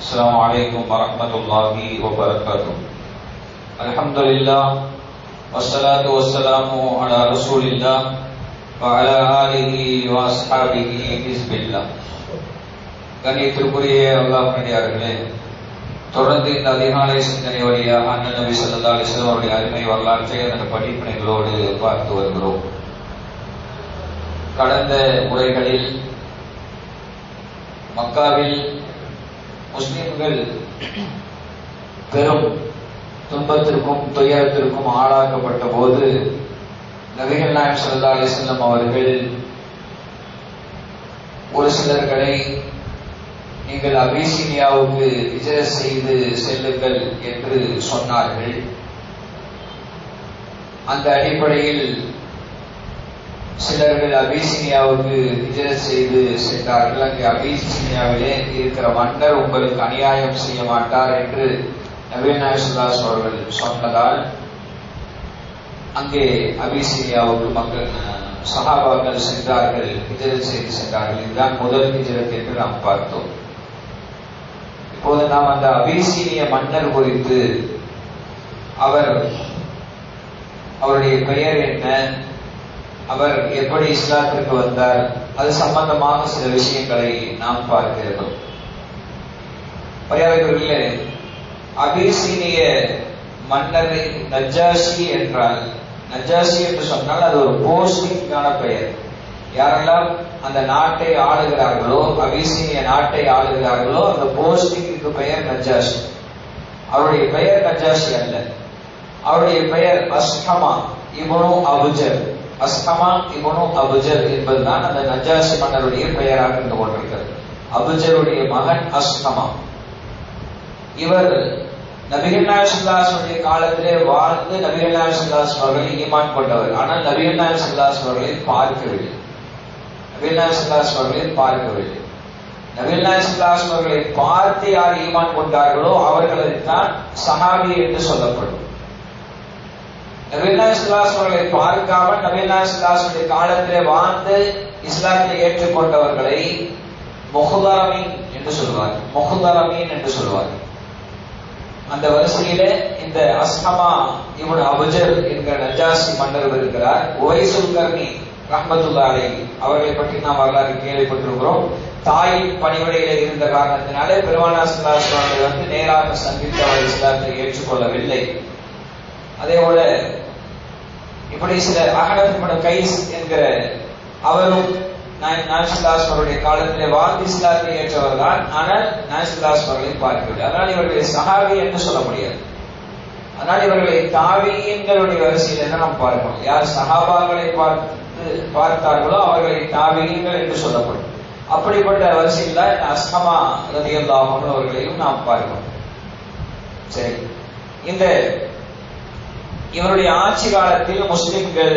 السلام عليكم ورحمة الله وبركاته. الحمد لله والصلاة والسلام على رسول الله وعلى آله وأصحابه حزب الله. கண்ணியத்திற்குரிய அல்லாஹ் அடியார்களே, தொடர்ந்து இந்த அதிகாலை சிந்தனை வழியாக அண்ணன் நபி ஸல்லல்லாஹு அலைஹி வஸல்லம் அவருடைய அருமை வரலாற்றை அதன் படிப்பினைகளோடு பார்த்து வருகிறோம். கடந்த முறைகளில் மக்காவில் முஸ்லிம்கள் பெரும் துன்பத்திற்கும் துயரத்திற்கும் ஆளாக்கப்பட்ட போது நபிகள் நாயகம் ஸல்லல்லாஹு அலைஹி வஸல்லம் அவர்கள் ஒரு சிலர்களை நீங்கள் அபிசீனியாவுக்கு ஹிஜ்ரத் செய்து செல்லுங்கள் என்று சொன்னார்கள். அந்த அடிப்படையில் சிலர்கள் அபிசீனியாவுக்கு ஹிஜ்ரத் செய்து சென்றார்கள். அங்கே அபிசீனியாவிலே இருக்கிற மன்னர் உங்களுக்கு அநியாயம் செய்ய மாட்டார் என்று நபிகள் நாயகம் ஸல்லல்லாஹு அலைஹி வஸல்லம் அவர்கள் சொன்னதால் அங்கே அபிசீனியாவுக்கு மக்கள் சஹாபாக்கள் சென்றார்கள், ஹிஜ்ரத் செய்து சென்றார்கள். இதுதான் முதல் ஹிஜ்ரத் என்று நாம் பார்த்தோம். இப்போது நாம் அந்த அபிசீனிய மன்னர் குறித்து அவருடைய பெயர் என்ன, அவர் எப்படி இஸ்லாத்திற்கு வந்தார், அது சம்பந்தமாக சில விஷயங்களை நாம் பார்க்கிறோம். மரியாதைக்குரிய அபிசீனிய மன்னர் நஜ்ஜாஷி என்றால், நஜ்ஜாஷி என்று சொன்னால் அது ஒரு போஸ்டிங்கான பெயர். யாரெல்லாம் அந்த நாட்டை ஆளுகிறார்களோ, அபிசீனிய நாட்டை ஆளுகிறார்களோ, அந்த போஸ்டிங்க்கு பெயர் நஜ்ஜாஷி. அவருடைய பெயர் நஜ்ஜாஷி அல்ல, அவருடைய பெயர் அஸ்ஹமா இப்னு அபுஜர். அஸ்ஹமா இப்னு அபுஜர் என்பதுதான் அந்த நஜ்ஜாஷி மன்னருடைய பெயராக இருந்து கொண்டிருக்கிறது. அபுஜருடைய மகன் அஸ்ஹமா. இவர் நபிகள் நாயகம் ஸல்லல்லாஹு அலைஹி வஸல்லம் காலத்திலே வாழ்ந்து நபிகள் நாயகம் ஸல்லல்லாஹு அலைஹி வஸல்லம் அவர்களை ஈமான் கொண்டவர். ஆனால் நபிகள் நாயகம் ஸல்லல்லாஹு அலைஹி வஸல்லம் அவர்களை பார்க்கவில்லை. நபிகள் நாயகம் ஸல்லல்லாஹு அலைஹி வஸல்லம் அவர்களை பார்க்கவில்லை. நபிகள் நாயகம் ஸல்லல்லாஹு அலைஹி வஸல்லம் அவர்களை பார்த்து யார் ஈமான் கொண்டார்களோ அவர்களைத்தான் சஹாபி என்று சொல்லப்படும். நபிகள் நாயகம் ஸல்லல்லாஹு அலைஹி வஸல்லம் அவர்களை பார்க்காமல் நபிகள் நாயகம் ஸல்லல்லாஹு அலைஹி வஸல்லம் காலத்திலே வாழ்ந்து இஸ்லாத்தை ஏற்றுக்கொண்டவர்களை முஹ்தரமீன் என்று சொல்வார். முஹ்தரமீன் என்று சொல்வார். அந்த வரிசையிலே இந்த அஸ்ஹமா இப்னு அபுஜர் என்கிற நஜ்ஜாஷி மன்னர் இருக்கிறார். உவைசுல் கர்னி ரஹ்மத்துல்லாஹி அலைஹி அவர்களை பற்றி நாம் வரலாறு கேள்விப்பட்டிருக்கிறோம். தாயின் பணிவிடையில இருந்த காரணத்தினாலே பெருமானார் ஸல்லல்லாஹு அலைஹி வஸல்லம் வந்து நேராக சந்தித்து அவர் இஸ்லாத்தை ஏற்றுக்கொள்ளவில்லை. அதே போல இப்படி சில அஹ்னத் இப்னு கைஸ் என்கிற அவரும் நாயகம் ஸல்லல்லாஹு அலைஹி வஸல்லம் அவருடைய காலத்திலே வாழ்ந்து இஸ்லாத்தை ஏற்றவர் தான். ஆனால் நாயகம் ஸல்லல்லாஹு அலைஹி வஸல்லம் அவர்களை பார்க்கவில்லை. அதனால் இவர்களை சஹாபி என்று சொல்ல முடியாது. அதனால் இவர்களை தாபியீன்களுடைய வரிசையில தான் நாம் பார்க்கணும். யார் சஹாபாக்களை பார்த்தார்களோ அவர்களை தாபியீன்கள் என்று சொல்லப்படும். அப்படிப்பட்ட வரிசையில் தான் அஸ்ஹமா ரலியல்லாஹு அன்ஹு அவர்களையும் நாம் பார்க்கணும். சரி, இந்த இவருடைய ஆட்சி காலத்தில் முஸ்லிம்கள்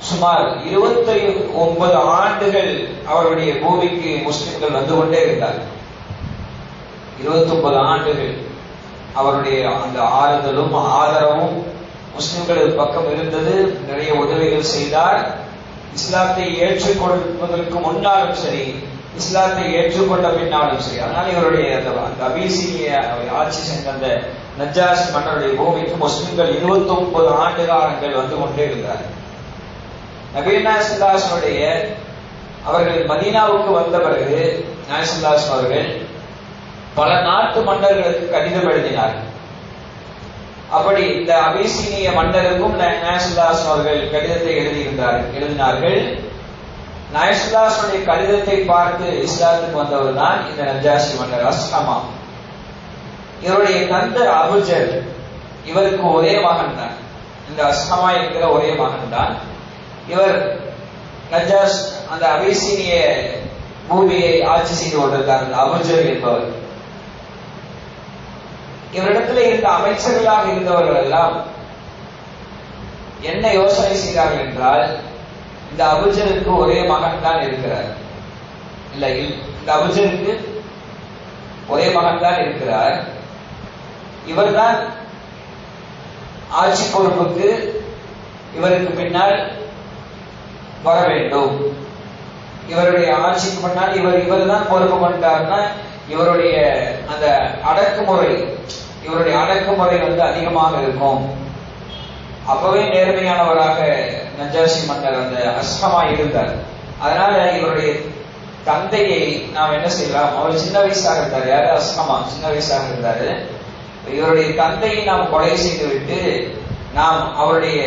சுமார் 29 ஆண்டுகள் அவருடைய பூமிக்கு முஸ்லிம்கள் வந்து கொண்டே இருந்தார்கள். 29 ஆண்டுகள் அவருடைய அந்த ஆறுதலும் ஆதரவும் முஸ்லிம்கள் பக்கம் இருந்தது. நிறைய உதவிகள் செய்தார். இஸ்லாத்தை ஏற்றுக்கொள்வதற்கு முன்னாலும் சரி, இஸ்லாத்தை ஏற்றுக்கொண்ட பின்னாலும் சரி. அதனால் இவருடைய அந்த அபிசீனிய ஆட்சி சென்ற அந்த நஜ்ஜாஷி மன்னருடைய பூமிக்கு முஸ்லிம்கள் 29 ஆண்டு காலங்கள் வந்து கொண்டே இருந்தார்கள். நபிகள் நாயகம் ஸல்லல்லாஹு அலைஹி வஸல்லம் அவர்கள் மதீனாவுக்கு வந்த பிறகு நாயகம் ஸல்லல்லாஹு அலைஹி வஸல்லம் அவர்கள் பல நாட்டு மன்னர்களுக்கு கடிதம் எழுதினார்கள். அப்படி இந்த அபிசீனிய மன்னருக்கும் நாயகம் ஸல்லல்லாஹு அலைஹி வஸல்லம் அவர்கள் கடிதத்தை எழுதினார்கள். நாயகம் ஸல்லல்லாஹு அலைஹி வஸல்லம் கடிதத்தை பார்த்து இஸ்லாத்துக்கு வந்தவர் தான் இந்த நஜ்ஜாஷி மன்னர் அஸ்ஹமா. இவருடைய தந்தை அபுஜர். இவருக்கு ஒரே மகன் தான், இந்த அஸ்ஹமா என்கிற ஒரே மகன் தான். இவர் நஜ்ஜாஷ் அந்த அபிசீனிய பூமியை ஆட்சி செய்து கொண்டிருந்தார். அந்த அபுஜர் என்பவர். இவரிடத்தில் இருந்த அமைச்சர்களாக இருந்தவர்கள் எல்லாம் என்ன யோசனை செய்தார்கள் என்றால், இந்த அபுஜருக்கு ஒரே மகன் தான் இருக்கிறார். இல்லை, இந்த அபுஜருக்கு ஒரே மகன் தான் இருக்கிறார். இவர்தான் ஆட்சி பொறுப்புக்கு இவருக்கு பின்னால் வர வேண்டும். இவருடைய ஆட்சிக்கு முன்னால் இவர் தான் பொறுப்பு கொண்டார்னா இவருடைய அந்த அடக்குமுறை வந்து அதிகமாக இருக்கும். அப்பவே நேர்மையானவராக நஜாஷி மன்னர் அந்த அஸ்ஹமா இருந்தார். அதனால இவருடைய தந்தையை நாம் என்ன செய்யலாம், அவர் சின்ன வயசாக இருந்தார். யாரு? அஸ்ஹமா சின்ன வயசாக இருந்தாரு. இவருடைய தந்தையை நாம் கொலை செய்து விட்டு நாம் அவருடைய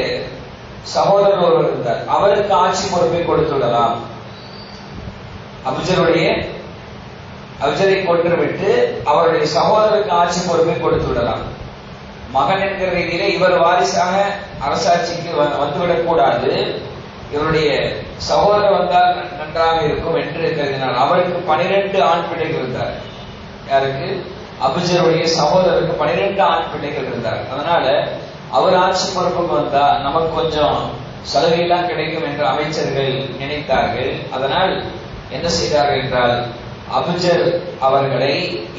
சகோதரர் ஒருவர் இருந்தார், அவருக்கு ஆட்சி பொறுப்பை கொடுத்து விடலாம். அபுஜரை கொன்றுவிட்டு அவருடைய சகோதரருக்கு ஆட்சி பொறுப்பை கொடுத்து விடலாம். மகன் என்கிற ரீதியில இவர் வாரிசாக அரசாட்சிக்கு வந்துவிடக் கூடாது, இவருடைய சகோதரர் வந்தால் நன்றாக இருக்கும் என்று கருதினார். அவருக்கு 12 ஆண் பிள்ளைகள் இருந்தார். யாருக்கு? அபுஜருடைய சகோதரருக்கு 12 ஆண் பிள்ளைகள் இருந்தார். அதனால அவர் ஆட்சி பொறுப்புக்கு வந்தா நமக்கு கொஞ்சம் சலுகையெல்லாம் கிடைக்கும் என்று அமைச்சர்கள் நினைத்தார்கள். அதனால் என்ன செய்தார்கள் என்றால், அபுஜர் அவர்களை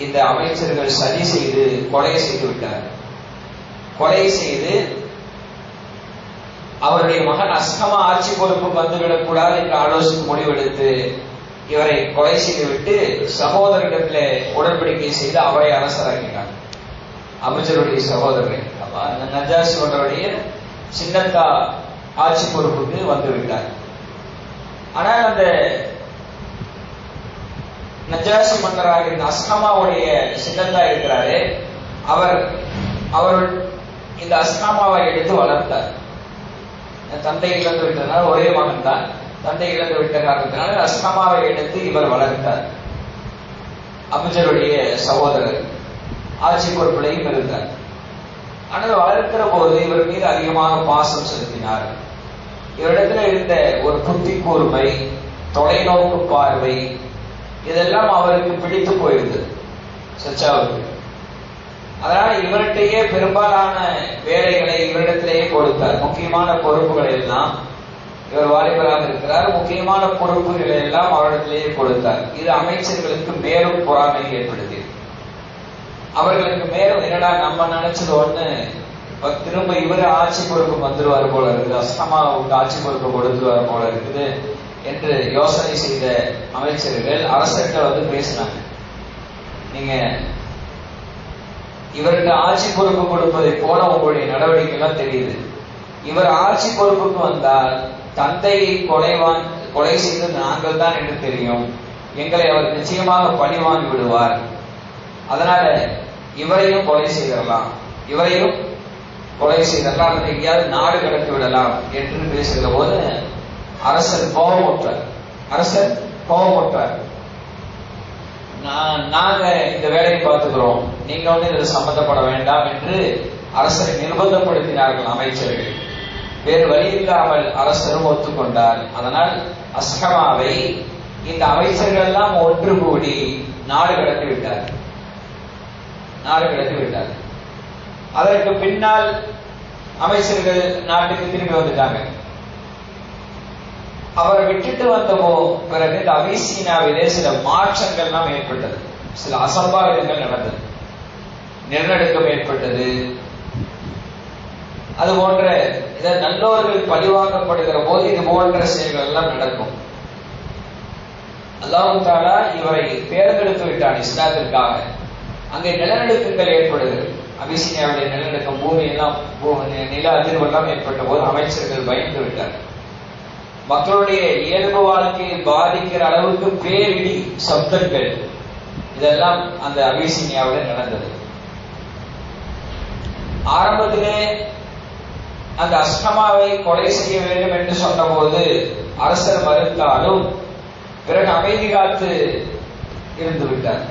இந்த அமைச்சர்கள் சதி செய்து கொலை செய்து விட்டார். கொலை செய்து அவருடைய மகன் அஸ்ஹமா ஆட்சி பொறுப்புக்கு வந்துவிடக் கூடாது என்று ஆலோசித்து முடிவெடுத்து இவரை கொலை செய்துவிட்டு சகோதரரிடத்திலே உடன்படிக்கை செய்து அவரை அரசராக்கினார். அபுஜருடைய சகோதரரை நஜாஷியோடைய சின்னத்தா ஆட்சி பொறுப்புக்கு வந்துவிட்டார். ஆனால் அந்த நஜாஷி மன்னராக இருந்த அஸ்ஹமாவுடைய சின்னத்தா இருக்கிறாரே, அவர் இந்த அஸ்ஹமாவை எடுத்து வளர்த்தார். தந்தை இழந்து விட்டதுனால, ஒரே மகன் தான், தந்தை இழந்து விட்ட காரணத்தினால அஸ்ஹமாவை எடுத்து இவர் வளர்த்தார். அபுஜருடைய சகோதரர் ஆட்சி பொறுப்பிலையும் இருந்தார். ஆனால் வளர்க்கிற போது இவர் மீது அதிகமாக பாசம் செலுத்தினார். இவரிடத்துல இருந்த ஒரு புத்தி கூர்மை, தொலைநோக்கு பார்வை, இதெல்லாம் அவருக்கு பிடித்து போயிருந்தது சச்சாவுக்கு. அதனால இவர்கிட்டயே பெரும்பாலான வேலைகளை இவரிடத்திலேயே கொடுத்தார். முக்கியமான பொறுப்புகளை எல்லாம், இவர் வாலிபராக இருக்கிறார், முக்கியமான பொறுப்புகளை எல்லாம் அவரிடத்திலேயே கொடுத்தார். இது அமைச்சர்களுக்கு மேலும் பொறாமை ஏற்படுத்தியது. அவர்களுக்கு மேலும் என்னடா நம்ம நினைச்சது ஒண்ணு, திரும்ப இவரு ஆட்சி பொறுப்பு வந்துருவாரு போல இருக்குது, அஸ்ஹமாவுக்கு ஆட்சி பொறுப்பு கொடுத்துருவாரு போல இருக்குது என்று யோசனை செய்த அமைச்சர்கள் அரசர்கிட்ட வந்து பேசினாங்க. நீங்க இவருக்கு ஆட்சி பொறுப்பு கொடுப்பதை போல உங்களுடைய நடவடிக்கை எல்லாம் தெரியுது. இவர் ஆட்சி பொறுப்புக்கு வந்தால் தந்தையை கொலை செய்தது நாங்கள் தான் என்று தெரியும், எங்களை அவர் நிச்சயமாக பழி வாங்கி விடுவார். அதனால இவரையும் கொலை செய்திடலாம், அல்லது எங்கேயாவது நாடு கடத்தி விடலாம் என்று பேசுகிற போது அரசர் கோபமுற்றார். நாங்க இந்த வேலையை பார்த்துக்கிறோம், நீங்க வந்து இதில் சம்பந்தப்பட வேண்டாம் என்று அரசரை நிர்பந்தப்படுத்தினார்கள் அமைச்சர்கள். வேறு வழி இல்லாமல் அரசரும் ஒத்துக்கொண்டார். அதனால் அஸ்ஹமாவை இந்த அமைச்சர்கள் எல்லாம் ஒன்று கூடி நாடு கடத்தி விட்டார். அதற்கு பின்னால் அமைச்சர்கள் நாட்டுக்கு திரும்பி வந்துட்டாங்க. அவரை விட்டுட்டு வந்தவோ பிறகு இந்த அபிசீனாவிலே சில மாற்றங்கள்லாம் ஏற்பட்டது, சில அசம்பாவிதங்கள் நடந்தது, நிலநடுக்கம் ஏற்பட்டது. அது போன்ற நல்லோர்கள் பழிவாங்கப்படுகிற போது இது போன்ற செயல்கள் எல்லாம் நடக்கும். அல்லாஹ் தஆலா இவரை தேர்ந்தெடுத்து விட்டான் இஸ்லாத்திற்காக. அங்கே நிலநடுக்கங்கள் ஏற்படுகிறது. அபிசீனியாவுடைய நிலநடுக்கம், நில அதிர்வெல்லாம் ஏற்பட்ட போது அமைச்சர்கள் பயந்து விட்டார். மக்களுடைய இயல்பு வாழ்க்கையை பாதிக்கிற அளவுக்கு பேரிடி சப்தங்கள் இதெல்லாம் அந்த அபிசீனியாவுடன் நடந்தது. ஆரம்பத்திலே அந்த அஸ்ஹமாவை கொலை செய்ய வேண்டும் என்று சொன்னபோது அரசர் மறுத்தாலும் பிறகு அமைதி காத்து இருந்து விட்டார்.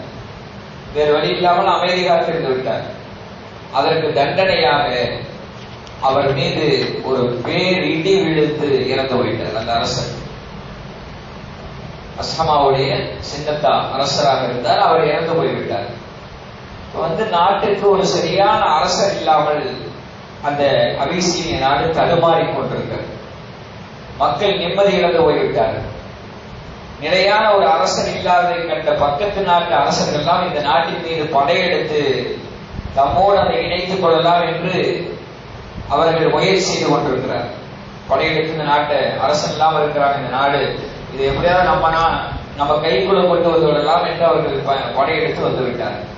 வேறு வழி இல்லாமல் அமைதி காத்து இருந்து விட்டார். அதற்கு தண்டனையாக அவர் மீது ஒரு பேரிடி விழுந்து இறந்து போயிட்டார் அந்த அரசர். அஸ்ஹமாவுடைய சின்னத்தா அரசராக இருந்தார், அவர் இறந்து போய்விட்டார். நாட்டுக்கு ஒரு சரியான அரசர் இல்லாமல் அந்த அபிசீனிய நாடு தடுமாறி கொண்டிருக்கிறது. மக்கள் நிம்மதி இழந்து போய்விட்டார்கள். நிலையான ஒரு அரசர் இல்லாததை கண்ட பக்கத்து நாட்டு அரசர்கள்லாம் இந்த நாட்டின் மீது படையெடுத்து தம்மோடு அதை இணைத்துக் கொள்ளலாம் என்று அவர்கள் முயற்சி செய்து கொண்டிருக்கிறார். படையெடுத்து இந்த நாட்டை அரசன் இல்லாமல் இருக்கிறாங்க, இந்த நாடு இது எப்படியாவது நம்ம கைக்குள்ள கொண்டு வந்து விடலாம் என்று அவர்கள் படையெடுத்து வந்து விட்டார்கள்.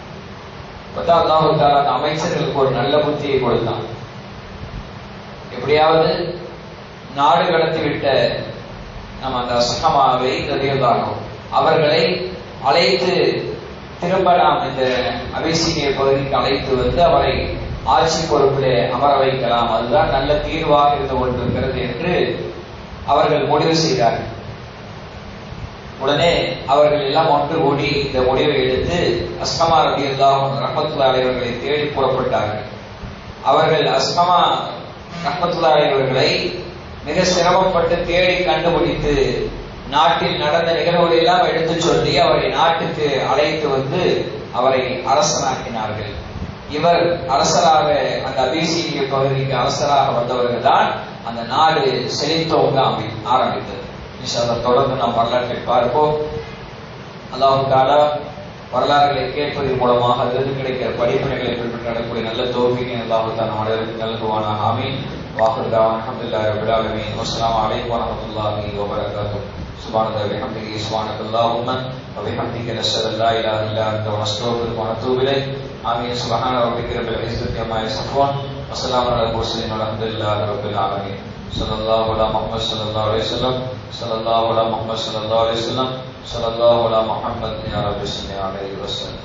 அல்லாஹ் தஆலா அந்த அமைச்சர்களுக்கு ஒரு நல்ல புத்தியை கொடுத்தான். எப்படியாவது நாடு கடத்திவிட்ட நம்ம அந்த அஸ்ஹமாவை ரலியல்லாஹு அவர்களை அழைத்து திரும்ப நாம் இந்த அபிசீனிய பகுதிக்கு அழைத்து வந்து அவரை ஆட்சி பொறுப்பிலே அமர வைக்கலாம், அதுதான் நல்ல தீர்வாக இருந்து கொண்டிருக்கிறது என்று அவர்கள் முடிவு செய்தார்கள். உடனே அவர்கள் எல்லாம் ஒன்று கூடி இந்த முடிவை எடுத்து அஸ்ஹமா ரலியல்லாஹு ரஹ்மத்துல்லாஹி அலைஹி அவர்களை தேடி புறப்பட்டார்கள். அவர்கள் அஸ்ஹமா ரஹ்மத்துல்லாஹி அலைஹி அவர்களை மிக சிரமப்பட்டு தேடி கண்டுபிடித்து நாட்டில் நடந்த நிகழ்வுகளை எல்லாம் எடுத்து சொல்லி அவரை நாட்டுக்கு அழைத்து வந்து அவரை அரசனாக்கினார்கள். இவர் அரசராக அந்த அபிசீனிய பகுதிக்கு அரசராக வந்தவர்கள் தான் அந்த நாடு செழித்தோங்க ஆரம்பித்தது. இன்ஷாஅல்லாஹ் தொடர்ந்து நாம் வரலாற்றை பார்ப்போம். அல்லாஹ் தஆலா வரலாறுகளை கேட்பதன் மூலமாக அதிலிருந்து கிடைக்கிற படிப்பினைகளை பெற்று நடக்கக்கூடிய நல்ல தௌஃபீகை அல்லாஹ் தஆலா அனைவருக்கும் நல்குவானாக. ஆமீன். வாஹிர் தஅவானா அல்ஹம்துலில்லாஹி ரப்பில் ஆலமீன். வஸ்ஸலாமு அலைக்கும் வரஹ்மத்துல்லாஹி வபரகாத்துஹு. சுப்ஹானல்லாஹி வ பிஹம்திஹி சுப்ஹானக்கல்லாஹும்ம வ பிஹம்திக நஷ்ஹது அல்லா இலாஹா இல்லா அன்த வ நஸ்தக்ஃபிருக வ நத்தூபு இலைக். ஆமீன். சுப்ஹான ரப்பிக ரப்பில் இஸ்ஸத்தி அம்மா யசிஃபூன் வ ஸலாமுன் அலல் முர்ஸலீன் வல்ஹம்துலில்லாஹி ரப்பில் ஆலமீன். ஸல்லல்லாஹு அலா முஹம்மத் ஸல்லல்லாஹு அலைஹி வஸல்லம். ஸல்லல்லாஹு அலா முஹம்மத் ஸல்லல்லாஹு அலைஹி வஸல்லம். ஸல்லல்லாஹு அலா முஹம்மத் யா ரப்பி ஸல்லி அலைஹி வஸல்லம்.